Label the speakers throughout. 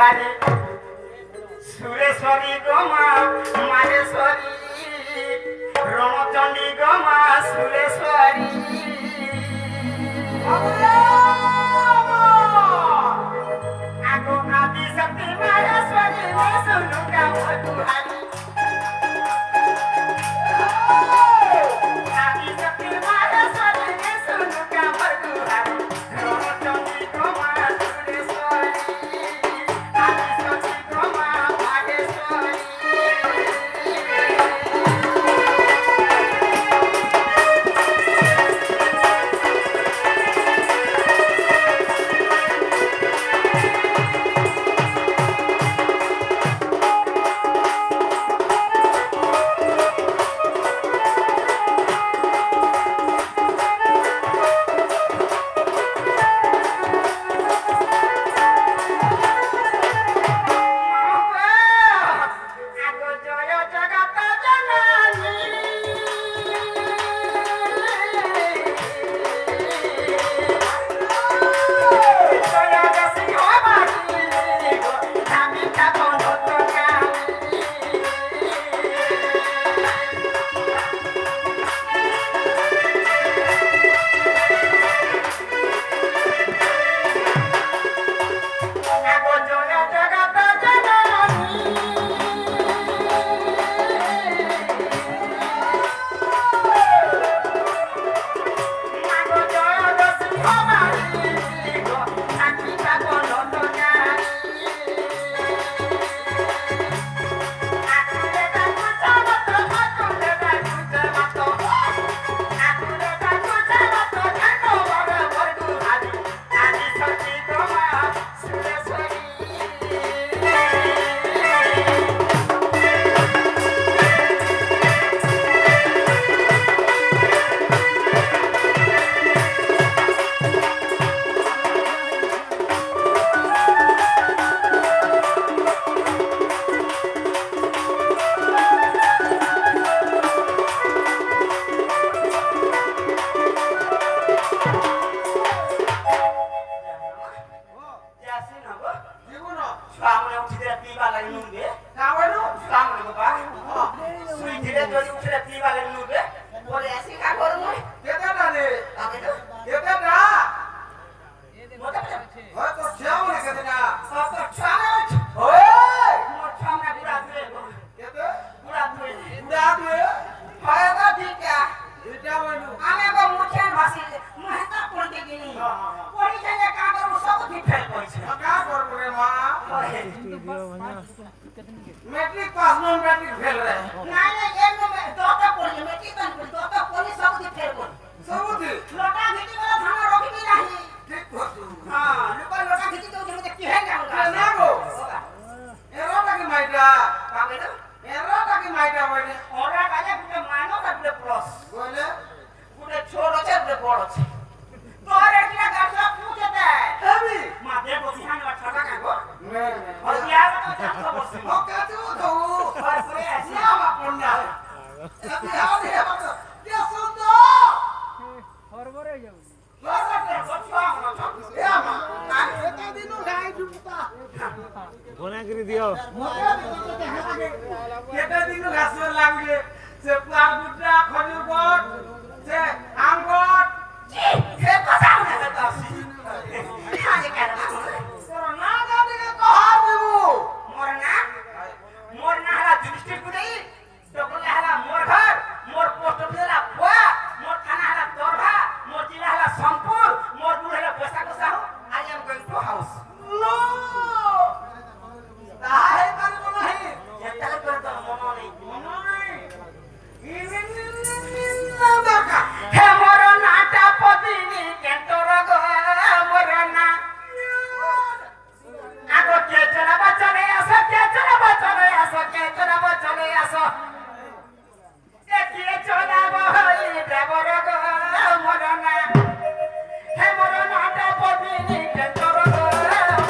Speaker 1: गुहारी सुरेश्वरी गमा माहेश्वरी रणचंडी गमा सुरेश्वरी आगो आदि शक्ति माहेश्वरी सुनुका गुहारी
Speaker 2: matric pass non matric fail रहे
Speaker 1: नहीं एक में दोता पढ़ी मैट्रिक तन पढ़ी दोता पढ़ी सब दी फेल कर
Speaker 2: सब दी
Speaker 1: लोटा घिटी वाला थाना रोकी भी नहीं
Speaker 2: ठीक होतु
Speaker 1: हां लोटा घिटी तो जमे की है ना
Speaker 2: ना गो एरोटा की माइटा
Speaker 1: का बेटा
Speaker 2: एरोटा की माइटा बोले
Speaker 1: ओरा काजे पुटे माइनस और पुटे प्लस
Speaker 2: बोले
Speaker 1: पुटे छोड़ আছে पुटे बड़ আছে तोर एटिया गाछला पूछते
Speaker 2: हेवी
Speaker 1: माते को ध्यान में छका का गो
Speaker 2: मैं
Speaker 1: और यार तो जातो बस
Speaker 2: हो का तू तो
Speaker 1: और कोई ऐसी
Speaker 2: ना बापुन्ना अभी आओ रे बाप ये सुन दो
Speaker 3: हरबरे जाऊ
Speaker 2: एता दिनो गाय जुटा
Speaker 3: बना कर दियो
Speaker 2: केटा दिनो घास लागले से प्लाग गुड्डा खजूर गट से आम गट
Speaker 1: ये पता नहीं है दासी खाने का
Speaker 2: कोरोना गाड़ी के कहा देबो
Speaker 1: मोरना हला डिस्ट्रिक्ट को नहीं डबल हला मोर घर मोर पोस्ट ऑफिस हला बुआ मोर थाना हला तोरभा मोर जिला हला संपूर मोर दूर हला पैसा को Sahu I am going to house
Speaker 2: no ताहे कर नहीं
Speaker 1: ये तक कर तो मनो नहीं हे मोर नाटा पदिनी केंटर गो मोर ना आगो के चला बचले आसो के चला बचले आसो के चला बचले आसो ए के चला बहई देवर गो मोर ना हे मोर नाटा पदिनी केंटर गो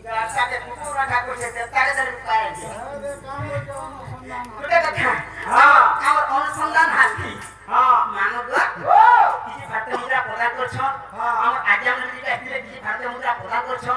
Speaker 1: गाता के कुकुरा ठाकुर से तारे दर रुकाए कुटे कथा हां और अनुसंधान हाथी हां मानवला किसी भारतीय मुद्रा प्रदान करछन और आज्ञा मंत्री का स्थिर किसी भारतीय मुद्रा प्रदान करछन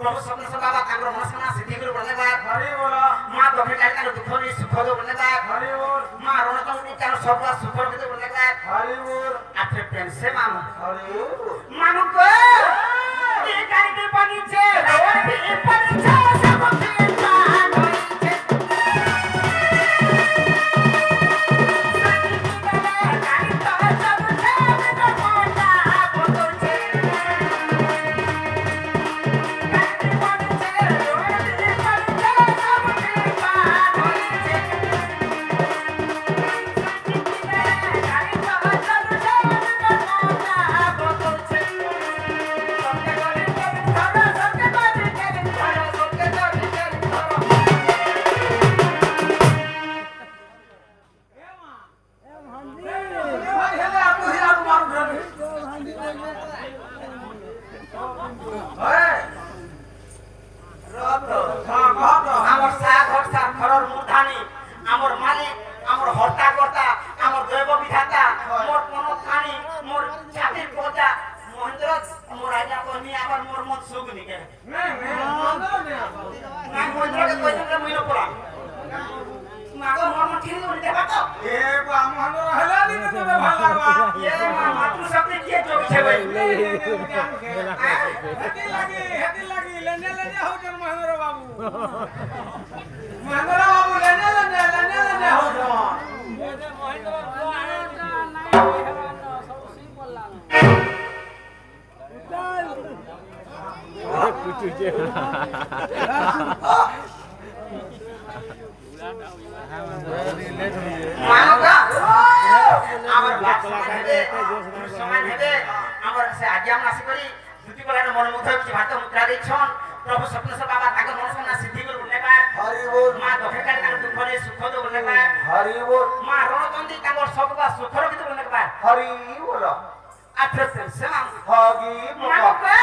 Speaker 1: प्रभु स्वप्न बाबा तांगर मनस्कामना सिद्धि कर बनेबार हरि बोल मां दफे काटा दुख नि सुख दो बनेबार हरि बोल मां रणतंत्री का सब सुख के बनेबार हरि बोल आपे प्रेम से मानो हरि बोल मानो को ये गाड़ी के बगीचे और भी बगीचा सब के पान होइछे प्रभु स्वप्न बाबा तांगर मनस्कामना सिद्धि कर बनेबार हरि बोल मां दफे काटा दुख नि सुख दो बनेबार हरि बोल मां रणतंत्री तांगर सब सुख के बनेबार हरि बोल आपे प्रेम से मानो हरि बोल